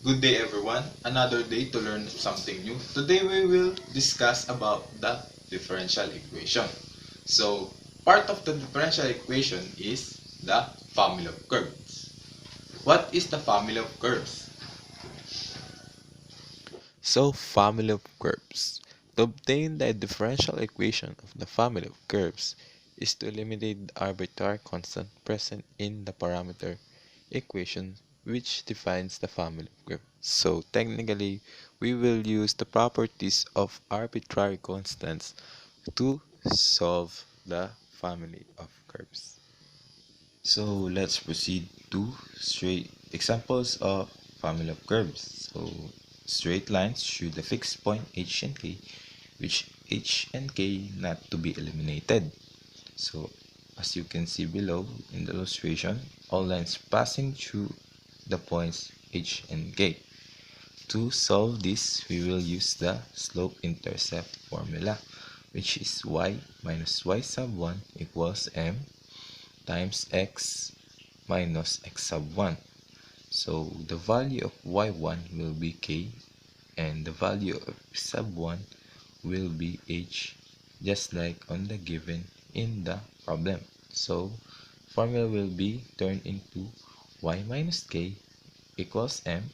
Good day everyone, another day to learn something new. Today we will discuss about the differential equation. So part of the differential equation is the family of curves. What is the family of curves? So, family of curves. To obtain the differential equation of the family of curves is to eliminate the arbitrary constant present in the parameter equation which defines the family of curves. So, technically, we will use the properties of arbitrary constants to solve the family of curves. So let's proceed to straight examples of family of curves. So straight lines should a fixed point h and k, which h and k not to be eliminated. So as you can see below in the illustration, all lines passing through the points h and k. To solve this, we will use the slope-intercept formula, which is y minus y sub 1 equals m times x minus x sub 1. So the value of y1 will be k and the value of sub 1 will be h, just like on the given in the problem. So formula will be turned into y minus k equals m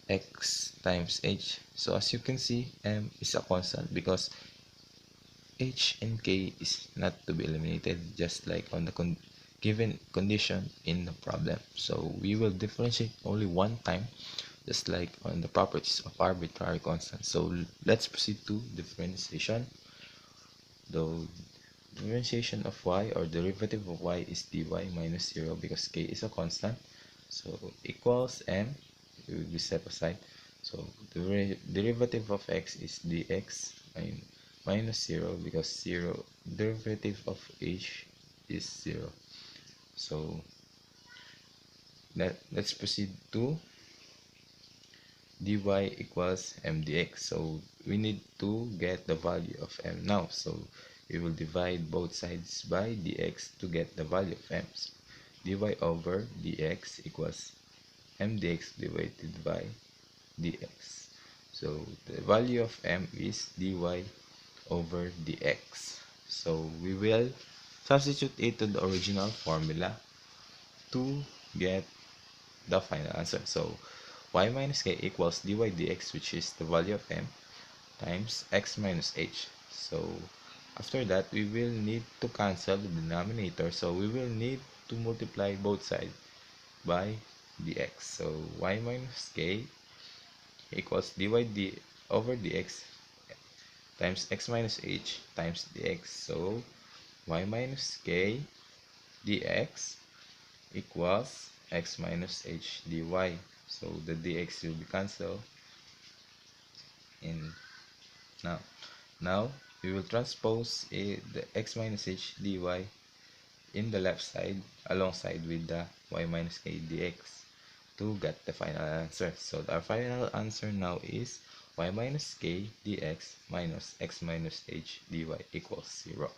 x times h. So as you can see, m is a constant because h and k is not to be eliminated, just like on the given condition in the problem. So we will differentiate only one time, just like on the properties of arbitrary constant. So let's proceed to differentiation. The differentiation of y, or derivative of y, is dy minus 0 because k is a constant. So equals m, it will be set aside. So the derivative of x is dx minus 0 because 0 derivative of h is 0. So let's proceed to dy equals mdx. So we need to get the value of m now. So we will divide both sides by dx to get the value of m. So dy over dx equals mdx divided by dx. So the value of m is dy over dx. So we will substitute it to the original formula to get the final answer. So y minus k equals dy dx, which is the value of m, times x minus h. So after that, we will need to cancel the denominator. So we will need to multiply both sides by dx. So y minus k equals over dx times x minus h times dx. So y minus k dx equals x minus h dy. So the dx will be cancelled in now. Now we will transpose the x minus h dy in the left side alongside with the y minus k dx to get the final answer. So our final answer now is y minus k dx minus x minus h dy equals 0.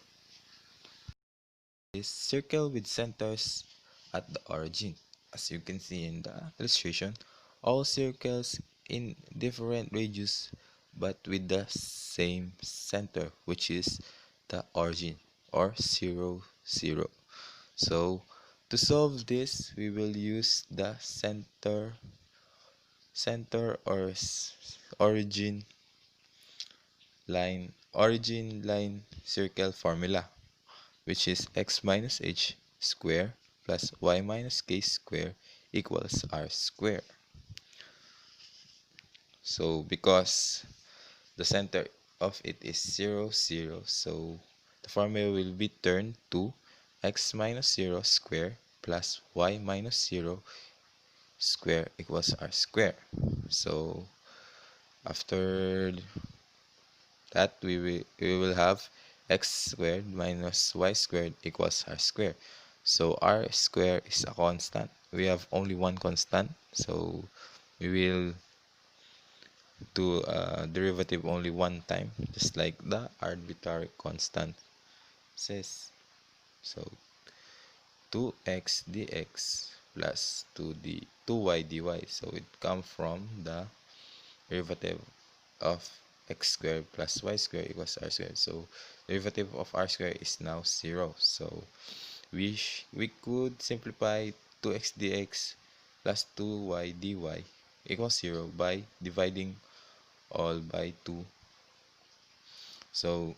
This circle with centers at the origin. As you can see in the illustration, all circles in different radius but with the same center, which is the origin, or 0, 0. So to solve this, we will use the center or origin line circle formula, which is x minus h square plus y minus k square equals r square. So because the center of it is 0, 0, so the formula will be turned to x minus 0 square plus y minus 0 square equals r square. So after that, we will have x squared minus y squared equals r squared. So r squared is a constant. We have only one constant, so we will do derivative only one time, just like the arbitrary constant says. So 2x dx plus 2y dy. So it comes from the derivative of x squared plus y squared equals r squared. So derivative of r squared is now 0. So we could simplify 2x dx plus 2y dy equals 0 by dividing all by 2. So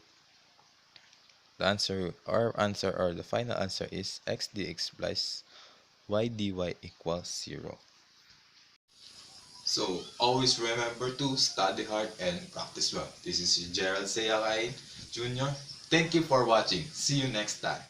our answer or the final answer is x dx plus y dy equals 0. So always remember to study hard and practice well. This is Gerald Z Acain Jr. Thank you for watching. See you next time.